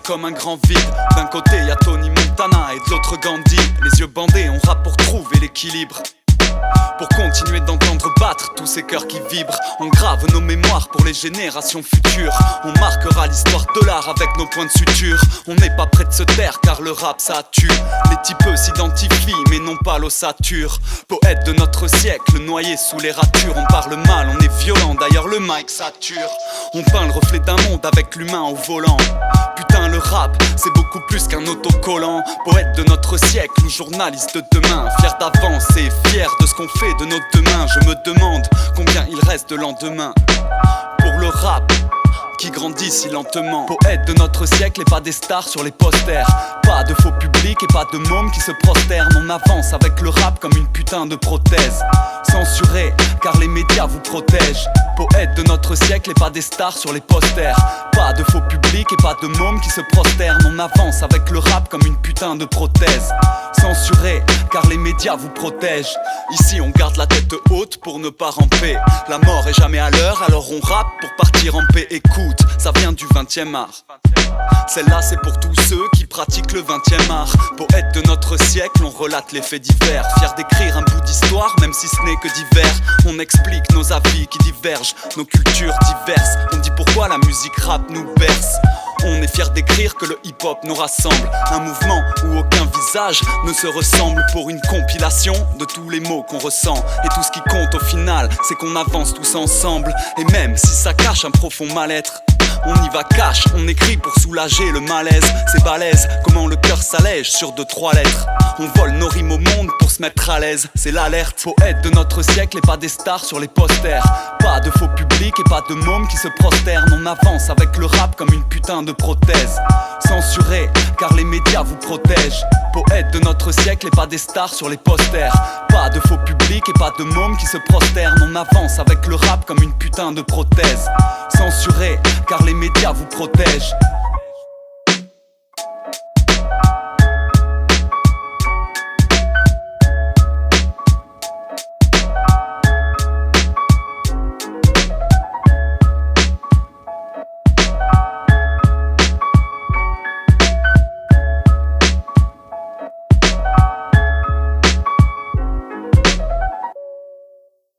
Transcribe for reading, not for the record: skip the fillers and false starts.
comme un grand vide. D'un côté y'a Tony Montana et de l'autre Gandhi. Les yeux bandés, on rappe pour trouver l'équilibre, pour continuer d'entendre battre tous ces cœurs qui vibrent. On grave nos mémoires pour les générations futures. On marquera l'histoire de l'art avec nos points de suture. On n'est pas près de se taire car le rap ça tue. Les types s'identifient mais non pas l'ossature. Poète de notre siècle, noyé sous les ratures. On parle mal, on est violent, d'ailleurs le mic sature. On peint le reflet d'un monde avec l'humain au volant. Putain le rap, c'est beaucoup plus qu'un autocollant. Poète de notre siècle ou journaliste de demain. Fier d'avancer, fier de ce qu'on fait de nos deux mains. Je me demande combien il reste de lendemain pour le rap qui grandit si lentement. Poète de notre siècle et pas des stars sur les posters. Pas de faux public et pas de mômes qui se prosternent. On avance avec le rap comme une putain de prothèse. Censuré car les médias vous protègent. Poète de notre siècle et pas des stars sur les posters. Pas de faux public et pas de mômes qui se prosternent. On avance avec le rap comme une putain de prothèse. Censuré car les médias vous protègent. Ici on garde la tête haute pour ne pas ramper. La mort est jamais à l'heure alors on rappe pour partir en paix. Écoute, ça vient du 20e art. Celle-là c'est pour tous ceux qui pratiquent le 20e art. Poète de notre siècle, on relate les faits divers. Fier d'écrire un bout d'histoire même si ce n'est que divers. On explique nos avis qui divergent, nos cultures diverses. On dit pourquoi la musique rap nous berce. On est fier d'écrire que le hip-hop nous rassemble. Un mouvement où aucun visage ne se ressemble. Pour une compilation de tous les mots qu'on ressent. Et tout ce qui compte au final, c'est qu'on avance tous ensemble. Et même si ça cache un profond mal-être, on y va cash, on écrit pour soulager le malaise. C'est balèze, comment le cœur s'allège sur 2-3 lettres. On vole nos rimes au monde pour se mettre à l'aise. C'est l'alerte, poète de notre siècle et pas des stars sur les posters. Pas de faux public et pas de mômes qui se prosternent. On avance avec le rap comme une putain de prothèse. Censuré car les médias vous protègent. Poète de notre siècle et pas des stars sur les posters. Pas de faux public et pas de mômes qui se prosternent. On avance avec le rap comme une putain de prothèse. Censuré car les médias vous protègent.